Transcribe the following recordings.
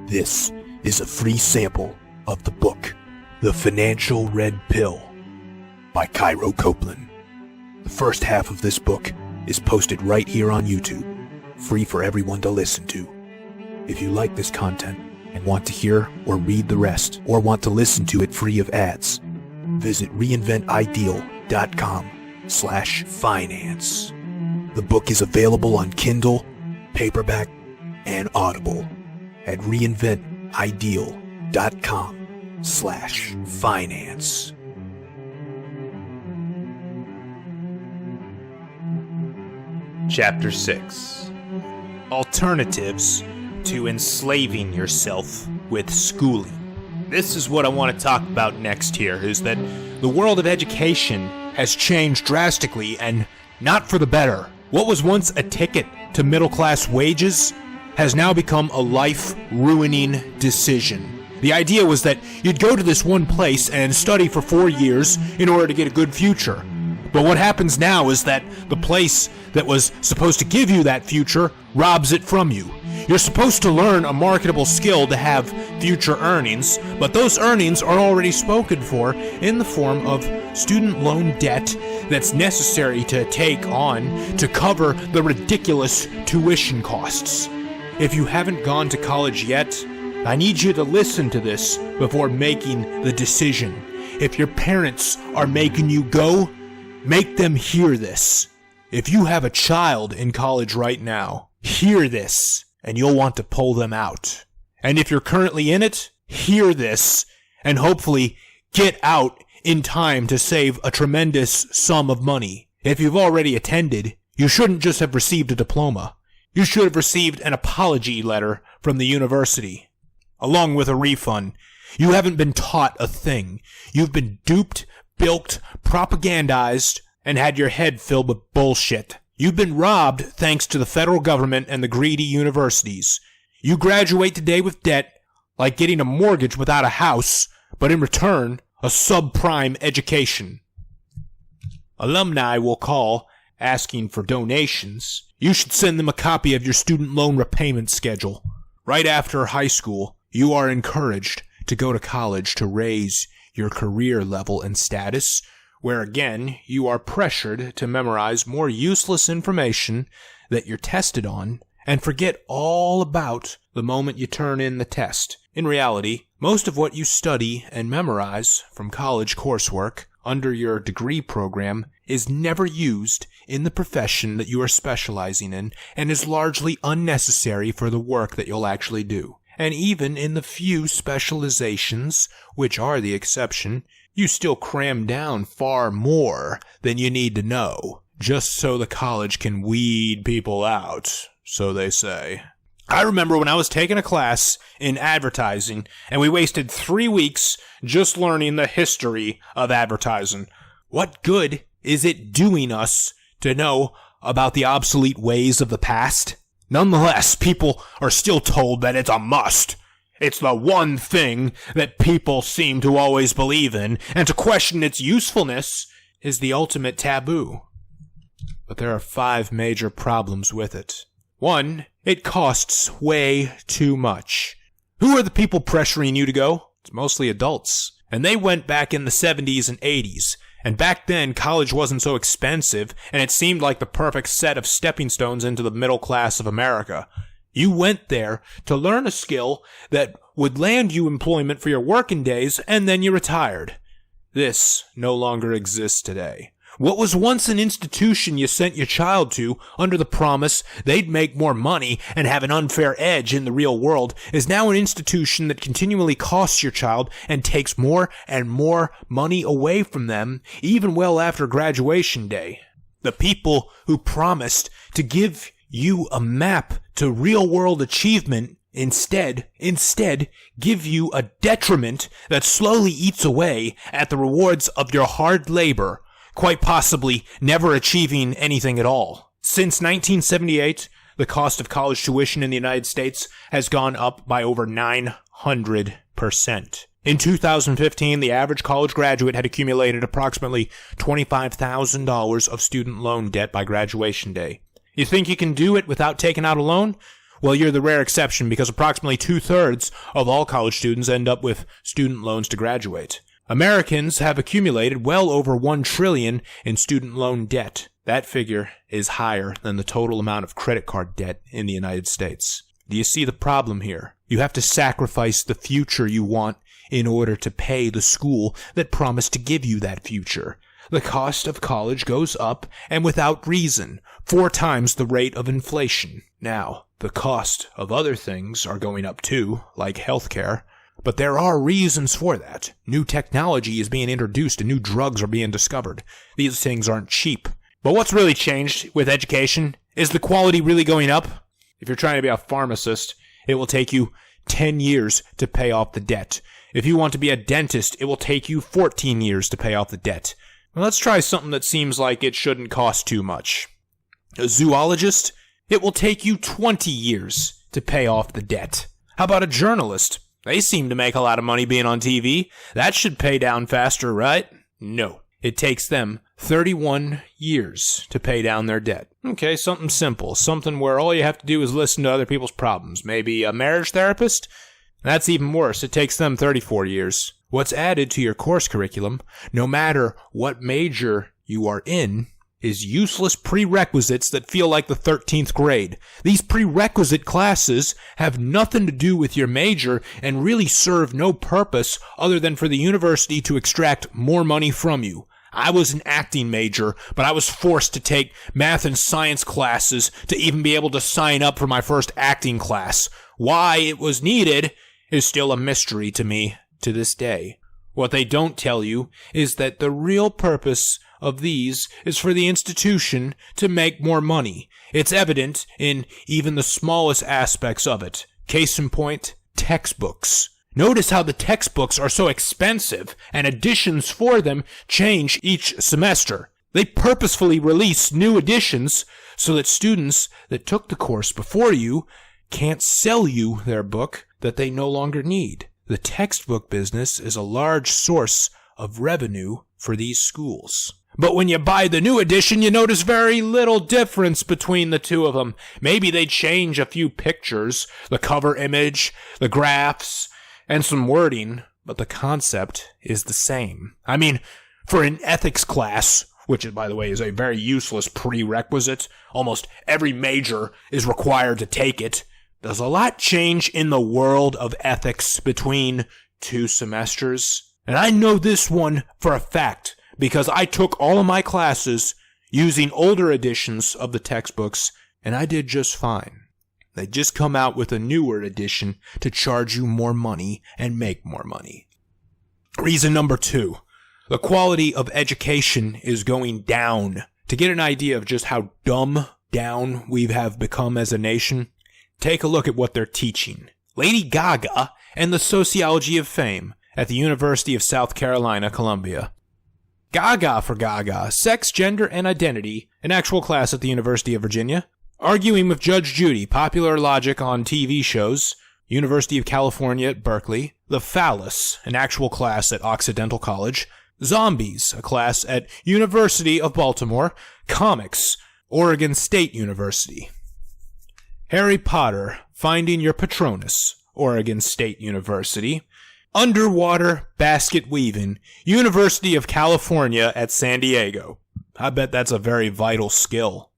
This is a free sample of the book, The Financial Red Pill by Cairo Copeland. The first half of this book is posted right here on YouTube, free for everyone to listen to. If you like this content and want to hear or read the rest, or want to listen to it free of ads, visit reinventideal.com/finance. The book is available on Kindle, paperback, and Audible at reinventideal.com/finance. Chapter 6. Alternatives to enslaving yourself with schooling. This is what I want to talk about next here, is that the world of education has changed drastically, and not for the better. What was once a ticket to middle-class wages has now become a life-ruining decision. The idea was that you'd go to this one place and study for 4 years in order to get a good future. But what happens now is that the place that was supposed to give you that future robs it from you. You're supposed to learn a marketable skill to have future earnings, but those earnings are already spoken for in the form of student loan debt that's necessary to take on to cover the ridiculous tuition costs. If you haven't gone to college yet, I need you to listen to this before making the decision. If your parents are making you go, make them hear this. If you have a child in college right now, hear this, and you'll want to pull them out. And if you're currently in it, hear this, and hopefully get out in time to save a tremendous sum of money. If you've already attended, you shouldn't just have received a diploma. You should have received an apology letter from the university, along with a refund. You haven't been taught a thing. You've been duped, bilked, propagandized, and had your head filled with bullshit. You've been robbed thanks to the federal government and the greedy universities. You graduate today with debt, like getting a mortgage without a house, but in return, a subprime education. Alumni will call, asking for donations. You should send them a copy of your student loan repayment schedule. Right after high school, you are encouraged to go to college to raise your career level and status, where again, you are pressured to memorize more useless information that you're tested on and forget all about the moment you turn in the test. In reality, most of what you study and memorize from college coursework under your degree program is never used in the profession that you are specializing in and is largely unnecessary for the work that you'll actually do. And even in the few specializations, which are the exception, you still cram down far more than you need to know, just so the college can weed people out, so they say. I remember when I was taking a class in advertising, and we wasted 3 weeks just learning the history of advertising. What good is it doing us to know about the obsolete ways of the past? Nonetheless, people are still told that it's a must. It's the one thing that people seem to always believe in, and to question its usefulness is the ultimate taboo. But there are 5 major problems with it. 1, it costs way too much. Who are the people pressuring you to go? It's mostly adults. And they went back in the 70s and 80s. And back then, college wasn't so expensive, and it seemed like the perfect set of stepping stones into the middle class of America. You went there to learn a skill that would land you employment for your working days, and then you retired. This no longer exists today. What was once an institution you sent your child to under the promise they'd make more money and have an unfair edge in the real world is now an institution that continually costs your child and takes more and more money away from them, even well after graduation day. The people who promised to give you a map to real-world achievement instead give you a detriment that slowly eats away at the rewards of your hard labor, quite possibly never achieving anything at all. Since 1978, the cost of college tuition in the United States has gone up by over 900%. In 2015, the average college graduate had accumulated approximately $25,000 of student loan debt by graduation day. You think you can do it without taking out a loan? Well, you're the rare exception because approximately 2/3 of all college students end up with student loans to graduate. Americans have accumulated well over $1 trillion in student loan debt. That figure is higher than the total amount of credit card debt in the United States. Do you see the problem here? You have to sacrifice the future you want in order to pay the school that promised to give you that future. The cost of college goes up, and without reason, 4 times the rate of inflation. Now, the cost of other things are going up too, like healthcare, but there are reasons for that. New technology is being introduced and new drugs are being discovered. These things aren't cheap. But what's really changed with education? Is the quality really going up? If you're trying to be a pharmacist, it will take you 10 years to pay off the debt. If you want to be a dentist, it will take you 14 years to pay off the debt. Well, let's try something that seems like it shouldn't cost too much. A zoologist? It will take you 20 years to pay off the debt. How about a journalist? They seem to make a lot of money being on TV. That should pay down faster, right? No. It takes them 31 years to pay down their debt. Okay, something simple. Something where all you have to do is listen to other people's problems. Maybe a marriage therapist? That's even worse. It takes them 34 years. What's added to your course curriculum, no matter what major you are in, is useless prerequisites that feel like the 13th grade. These prerequisite classes have nothing to do with your major and really serve no purpose other than for the university to extract more money from you. I was an acting major, but I was forced to take math and science classes to even be able to sign up for my first acting class. Why it was needed is still a mystery to me to this day. What they don't tell you is that the real purpose of these is for the institution to make more money. It's evident in even the smallest aspects of it. Case in point, textbooks. Notice how the textbooks are so expensive and editions for them change each semester. They purposefully release new editions so that students that took the course before you can't sell you their book that they no longer need. The textbook business is a large source of revenue for these schools. But when you buy the new edition, you notice very little difference between the two of them. Maybe they change a few pictures, the cover image, the graphs, and some wording, but the concept is the same. I mean, for an ethics class, which, by the way, is a very useless prerequisite, almost every major is required to take it. Does a lot change in the world of ethics between 2 semesters? And I know this one for a fact, because I took all of my classes using older editions of the textbooks, and I did just fine. They just come out with a newer edition to charge you more money and make more money. Reason number 2. The quality of education is going down. To get an idea of just how dumb down we have become as a nation, take a look at what they're teaching. Lady Gaga and the Sociology of Fame at the University of South Carolina, Columbia. Gaga for Gaga, Sex, Gender, and Identity, an actual class at the University of Virginia. Arguing with Judge Judy, Popular Logic on TV shows, University of California at Berkeley. The Phallus, an actual class at Occidental College. Zombies, a class at University of Baltimore. Comics, Oregon State University. Harry Potter, Finding Your Patronus, Oregon State University. Underwater basket weaving, University of California at San Diego. I bet that's a very vital skill.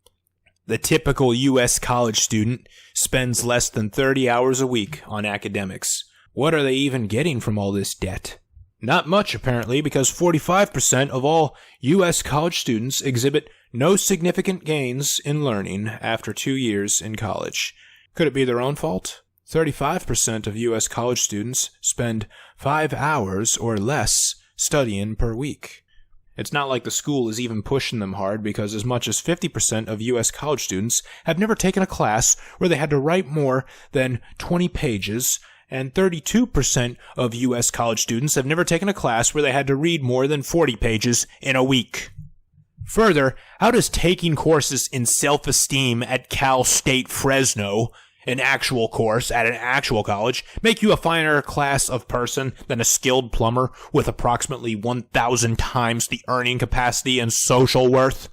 The typical U.S. college student spends less than 30 hours a week on academics. What are they even getting from all this debt? Not much, apparently, because 45% of all U.S. college students exhibit no significant gains in learning after 2 years in college. Could it be their own fault? 35% of U.S. college students spend 5 hours or less studying per week. It's not like the school is even pushing them hard, because as much as 50% of U.S. college students have never taken a class where they had to write more than 20 pages, and 32% of U.S. college students have never taken a class where they had to read more than 40 pages in a week. Further, how does taking courses in self-esteem at Cal State Fresno, an actual course at an actual college, make you a finer class of person than a skilled plumber with approximately 1,000 times the earning capacity and social worth?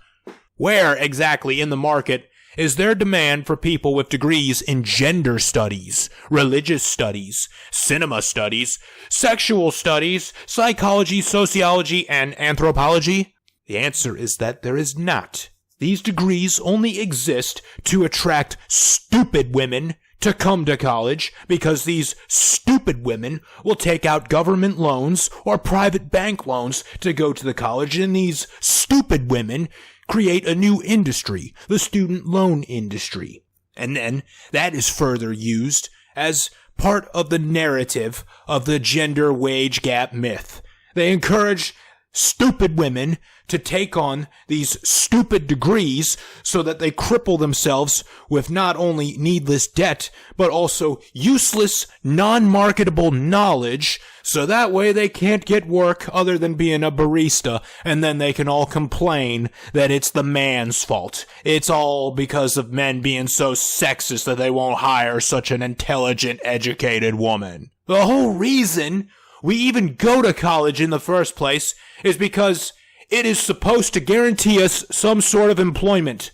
Where exactly in the market is their demand for people with degrees in gender studies, religious studies, cinema studies, sexual studies, psychology, sociology, and anthropology? The answer is that there is not. These degrees only exist to attract stupid women to come to college, because these stupid women will take out government loans or private bank loans to go to the college, and these stupid women create a new industry, the student loan industry. And then that is further used as part of the narrative of the gender wage gap myth. They encourage stupid women to take on these stupid degrees so that they cripple themselves with not only needless debt, but also useless, non-marketable knowledge, so that way they can't get work other than being a barista, and then they can all complain that it's the man's fault. It's all because of men being so sexist that they won't hire such an intelligent, educated woman. The whole reason we even go to college in the first place is because it is supposed to guarantee us some sort of employment.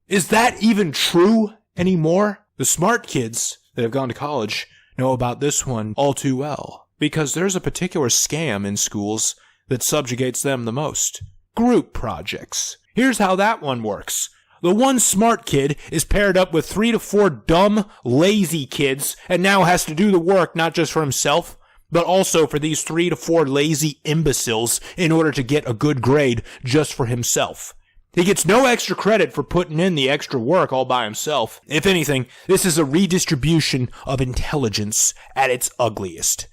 Is that even true anymore? The smart kids that have gone to college know about this one all too well, because there's a particular scam in schools that subjugates them the most. Group projects. Here's how that one works. The one smart kid is paired up with 3 to 4 dumb, lazy kids, and now has to do the work not just for himself, but also for these 3 to 4 lazy imbeciles in order to get a good grade just for himself. He gets no extra credit for putting in the extra work all by himself. If anything, this is a redistribution of intelligence at its ugliest.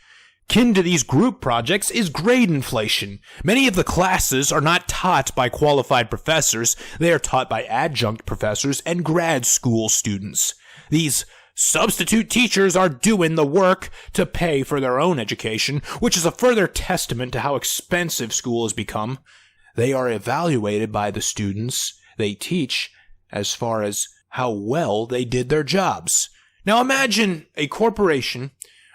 Kin to these group projects is grade inflation. Many of the classes are not taught by qualified professors. They are taught by adjunct professors and grad school students. These substitute teachers are doing the work to pay for their own education, which is a further testament to how expensive school has become. They are evaluated by the students they teach as far as how well they did their jobs. Now imagine a corporation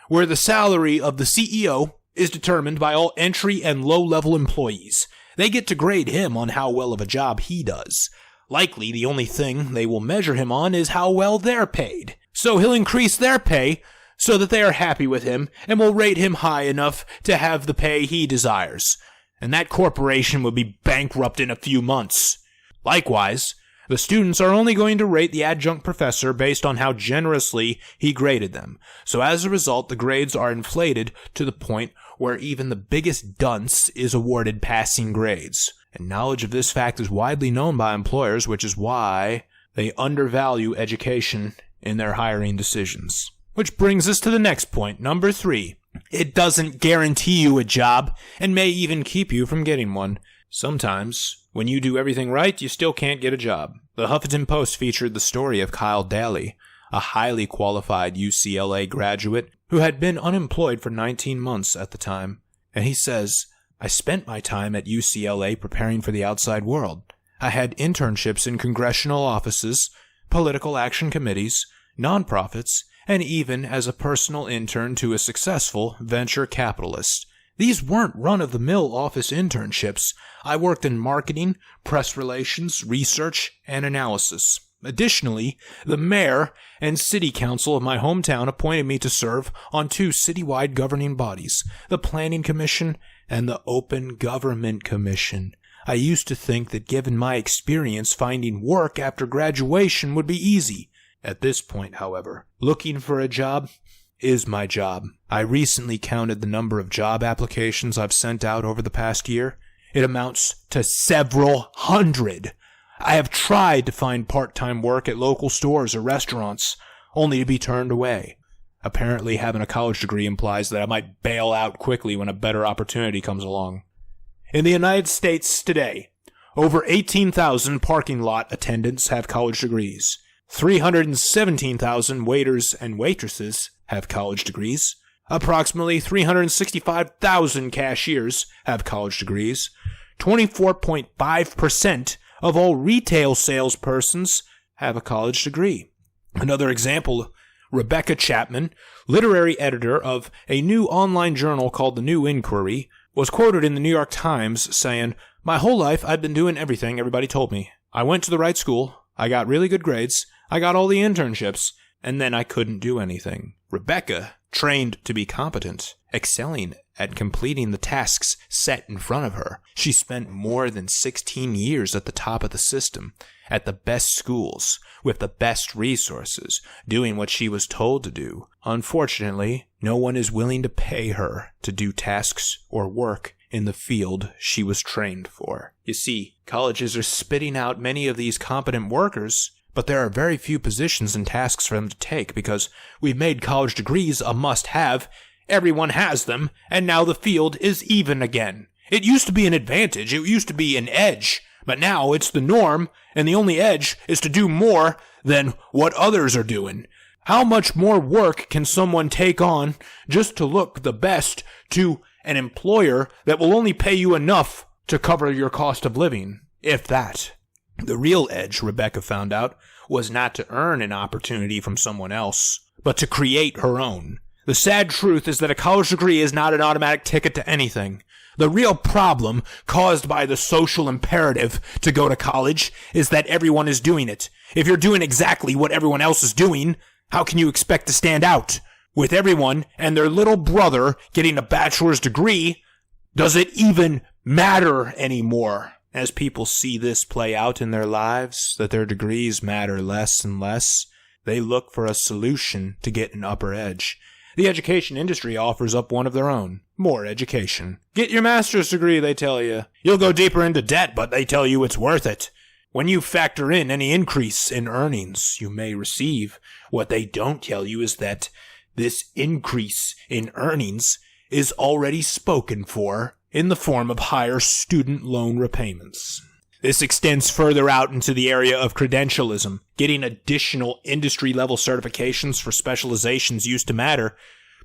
where the salary of the CEO is determined by all entry and low-level employees. They get to grade him on how well of a job he does. Likely the only thing they will measure him on is how well they're paid. So he'll increase their pay so that they are happy with him and will rate him high enough to have the pay he desires. And that corporation will be bankrupt in a few months. Likewise, the students are only going to rate the adjunct professor based on how generously he graded them. So as a result, the grades are inflated to the point where even the biggest dunce is awarded passing grades. And knowledge of this fact is widely known by employers, which is why they undervalue education in their hiring decisions. Which brings us to the next point, number 3. It doesn't guarantee you a job, and may even keep you from getting one. Sometimes, when you do everything right, you still can't get a job. The Huffington Post featured the story of Kyle Daly, a highly qualified UCLA graduate who had been unemployed for 19 months at the time. And he says, "I spent my time at UCLA preparing for the outside world. I had internships in congressional offices, political action committees, nonprofits, and even as a personal intern to a successful venture capitalist. These weren't run-of-the-mill office internships. I worked in marketing, press relations, research, and analysis. Additionally, the mayor and city council of my hometown appointed me to serve on 2 citywide governing bodies, the Planning Commission and the Open Government Commission. I used to think that given my experience, finding work after graduation would be easy. At this point, however, looking for a job is my job. I recently counted the number of job applications I've sent out over the past year. It amounts to several hundred. I have tried to find part-time work at local stores or restaurants, only to be turned away. Apparently, having a college degree implies that I might bail out quickly when a better opportunity comes along. In the United States today, over 18,000 parking lot attendants have college degrees. 317,000 waiters and waitresses have college degrees. Approximately 365,000 cashiers have college degrees. 24.5% of all retail salespersons have a college degree. Another example, Rebecca Chapman, literary editor of a new online journal called The New Inquiry, was quoted in the New York Times saying, "My whole life I've been doing everything everybody told me. I went to the right school. I got really good grades, I got all the internships, and then I couldn't do anything. Rebecca trained to be competent, excelling at completing the tasks set in front of her. She spent more than 16 years at the top of the system, at the best schools, with the best resources, doing what she was told to do. Unfortunately, no one is willing to pay her to do tasks or work in the field she was trained for. You see, colleges are spitting out many of these competent workers, but there are very few positions and tasks for them to take because we've made college degrees a must-have. Everyone has them, and now the field is even again. It used to be an advantage, it used to be an edge, but now it's the norm, and the only edge is to do more than what others are doing. How much more work can someone take on just to look the best to an employer that will only pay you enough to cover your cost of living, if that? The real edge, Rebecca found out, was not to earn an opportunity from someone else, but to create her own. The sad truth is that a college degree is not an automatic ticket to anything. The real problem caused by the social imperative to go to college is that everyone is doing it. If you're doing exactly what everyone else is doing, how can you expect to stand out? With everyone and their little brother getting a bachelor's degree, does it even matter anymore? As people see this play out in their lives, that their degrees matter less and less, they look for a solution to get an upper edge. The education industry offers up one of their own. More education. Get your master's degree, they tell you. You'll go deeper into debt, but they tell you it's worth it. When you factor in any increase in earnings you may receive, what they don't tell you is that this increase in earnings is already spoken for in the form of higher student loan repayments. This extends further out into the area of credentialism. Getting additional industry-level certifications for specializations used to matter.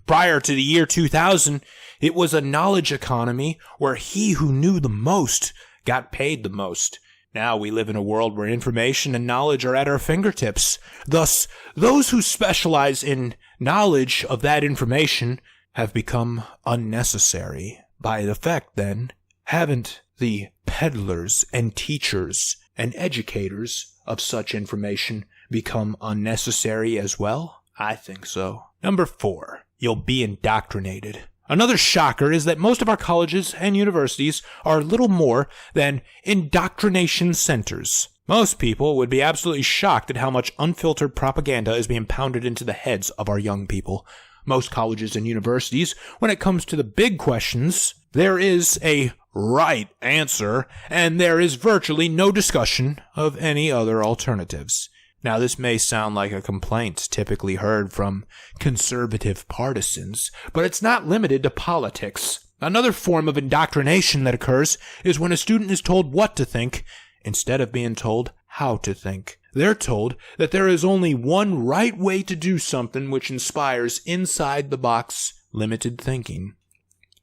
Prior to the year 2000, it was a knowledge economy where he who knew the most got paid the most. Now we live in a world where information and knowledge are at our fingertips. Thus, those who specialize in knowledge of that information have become unnecessary. By effect, then, haven't the peddlers and teachers and educators of such information become unnecessary as well? I think so. Number 4, you'll be indoctrinated. Another shocker is that most of our colleges and universities are little more than indoctrination centers. Most people would be absolutely shocked at how much unfiltered propaganda is being pounded into the heads of our young people. Most colleges and universities, when it comes to the big questions, there is a right answer, and there is virtually no discussion of any other alternatives. Now, this may sound like a complaint typically heard from conservative partisans, but it's not limited to politics. Another form of indoctrination that occurs is when a student is told what to think instead of being told how to think. They're told that there is only one right way to do something, which inspires inside-the-box limited thinking.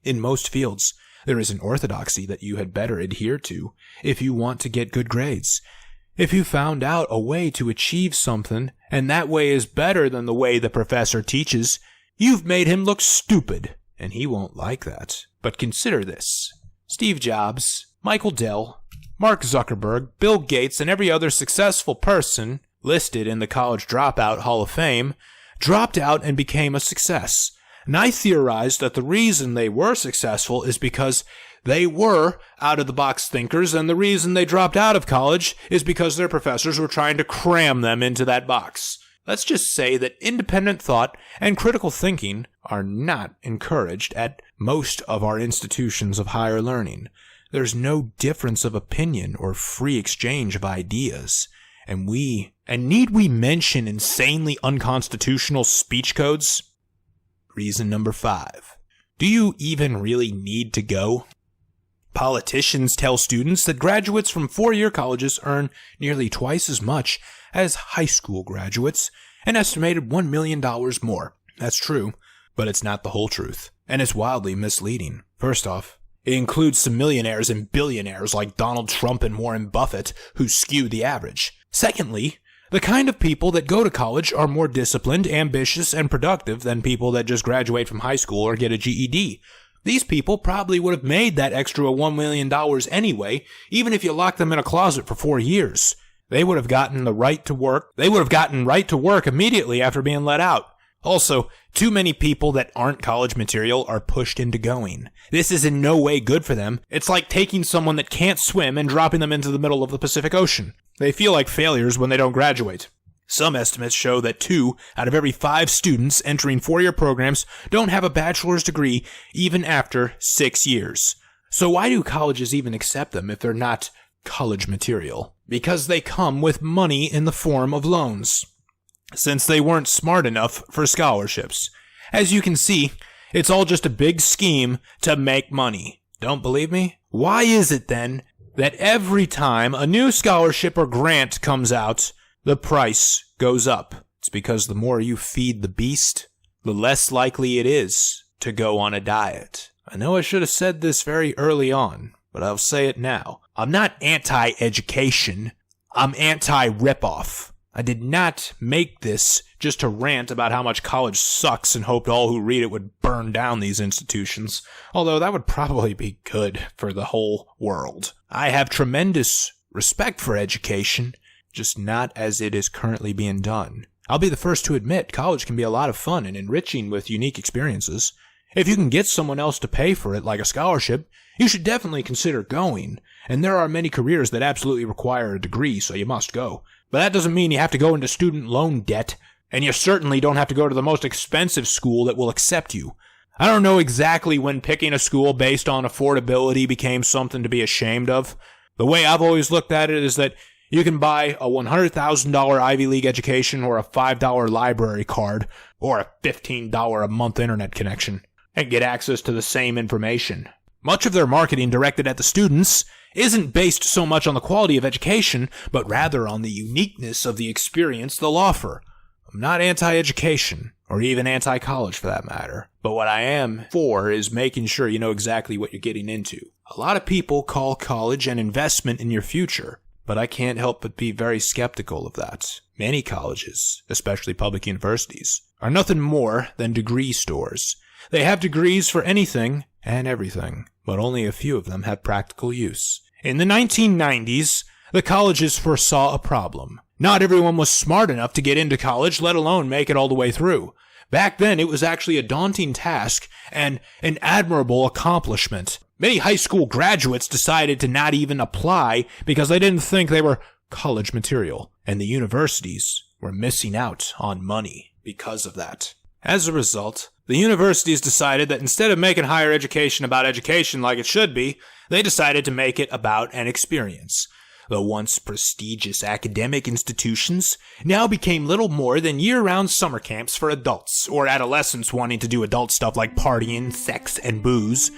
In most fields, there is an orthodoxy that you had better adhere to if you want to get good grades. If you found out a way to achieve something, and that way is better than the way the professor teaches, you've made him look stupid, and he won't like that. But consider this. Steve Jobs, Michael Dell, Mark Zuckerberg, Bill Gates, and every other successful person listed in the College Dropout Hall of Fame dropped out and became a success. And I theorized that the reason they were successful is because they were out-of-the-box thinkers, and the reason they dropped out of college is because their professors were trying to cram them into that box. Let's just say that independent thought and critical thinking are not encouraged at most of our institutions of higher learning. There's no difference of opinion or free exchange of ideas. And need we mention insanely unconstitutional speech codes? Reason number 5. Do you even really need to go? Politicians tell students that graduates from 4-year colleges earn nearly twice as much as high school graduates, an estimated $1 million more. That's true, but it's not the whole truth, and it's wildly misleading. First off, it includes some millionaires and billionaires like Donald Trump and Warren Buffett who skew the average. Secondly, the kind of people that go to college are more disciplined, ambitious, and productive than people that just graduate from high school or get a GED. These people probably would have made that extra $1 million anyway, even if you locked them in a closet for 4 years. they would have gotten the right to work. They would have gotten right to work immediately after being let out. Also, too many people that aren't college material are pushed into going. This is in no way good for them. It's like taking someone that can't swim and dropping them into the middle of the Pacific Ocean. They feel like failures when they don't graduate. Some estimates show that 2 out of every 5 students entering 4-year programs don't have a bachelor's degree even after 6 years. So why do colleges even accept them if they're not college material? Because they come with money in the form of loans, since they weren't smart enough for scholarships. As you can see, it's all just a big scheme to make money. Don't believe me? Why is it then that every time a new scholarship or grant comes out, the price goes up? It's because the more you feed the beast, the less likely it is to go on a diet. I know I should have said this very early on, but I'll say it now. I'm not anti-education. I'm anti-ripoff. I did not make this just to rant about how much college sucks and hoped all who read it would burn down these institutions, although that would probably be good for the whole world. I have tremendous respect for education, just not as it is currently being done. I'll be the first to admit college can be a lot of fun and enriching with unique experiences. If you can get someone else to pay for it, like a scholarship, you should definitely consider going, and there are many careers that absolutely require a degree, so you must go. But that doesn't mean you have to go into student loan debt, and you certainly don't have to go to the most expensive school that will accept you. I don't know exactly when picking a school based on affordability became something to be ashamed of. The way I've always looked at it is that you can buy a $100,000 Ivy League education or a $5 library card or a $15 a month internet connection and get access to the same information. Much of their marketing directed at the students isn't based so much on the quality of education, but rather on the uniqueness of the experience they'll offer. I'm not anti-education, or even anti-college for that matter, but what I am for is making sure you know exactly what you're getting into. A lot of people call college an investment in your future, but I can't help but be very skeptical of that. Many colleges, especially public universities, are nothing more than degree stores. They have degrees for anything and everything, but only a few of them have practical use. In the 1990s, the colleges foresaw a problem. Not everyone was smart enough to get into college, let alone make it all the way through. Back then, it was actually a daunting task and an admirable accomplishment. Many high school graduates decided to not even apply because they didn't think they were college material, and the universities were missing out on money because of that. As a result, the universities decided that instead of making higher education about education like it should be, they decided to make it about an experience. The once prestigious academic institutions now became little more than year-round summer camps for adults, or adolescents wanting to do adult stuff like partying, sex, and booze.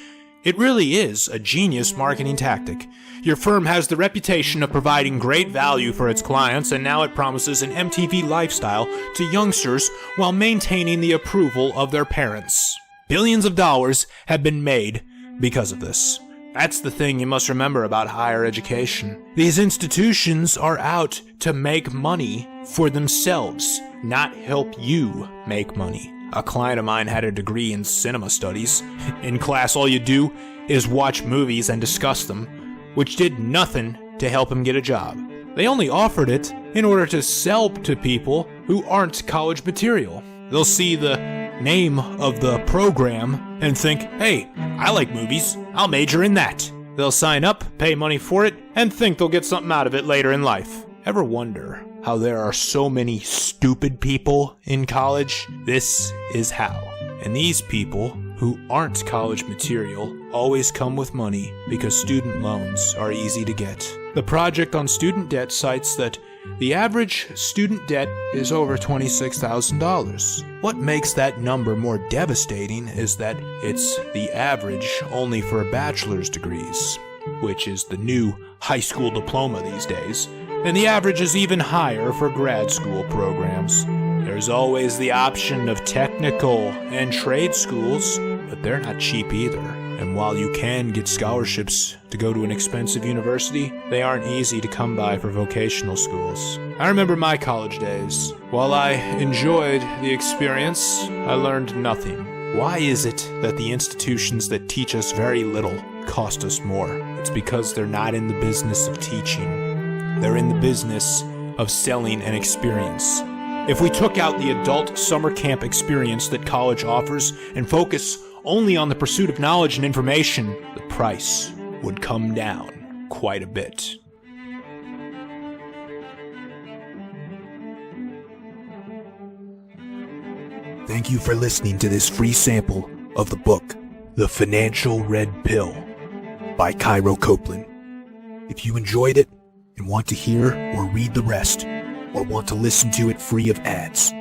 It really is a genius marketing tactic. Your firm has the reputation of providing great value for its clients, and now it promises an MTV lifestyle to youngsters while maintaining the approval of their parents. Billions of dollars have been made because of this. That's the thing you must remember about higher education. These institutions are out to make money for themselves, not help you make money. A client of mine had a degree in cinema studies. In class, all you do is watch movies and discuss them, which did nothing to help him get a job. They only offered it in order to sell to people who aren't college material. They'll see the name of the program and think, hey, I like movies, I'll major in that. They'll sign up, pay money for it, and think they'll get something out of it later in life. Ever wonder how there are so many stupid people in college? This is how. And these people who aren't college material always come with money because student loans are easy to get. The project on student debt cites that the average student debt is over $26,000. What makes that number more devastating is that it's the average only for bachelor's degrees, which is the new high school diploma these days, and the average is even higher for grad school programs. There's always the option of technical and trade schools, but they're not cheap either. And while you can get scholarships to go to an expensive university, they aren't easy to come by for vocational schools. I remember my college days. While I enjoyed the experience, I learned nothing. Why is it that the institutions that teach us very little cost us more? It's because they're not in the business of teaching. They're in the business of selling an experience. If we took out the adult summer camp experience that college offers and focus only on the pursuit of knowledge and information, the price would come down quite a bit. Thank you for listening to this free sample of the book, The Financial Red Pill, by Cairo Copeland. If you enjoyed it and want to hear or read the rest, or want to listen to it free of ads,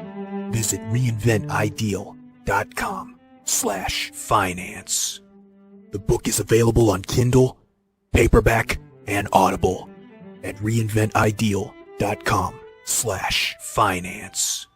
visit reinventideal.com/finance. The book is available on Kindle, paperback, and Audible at reinventideal.com/finance.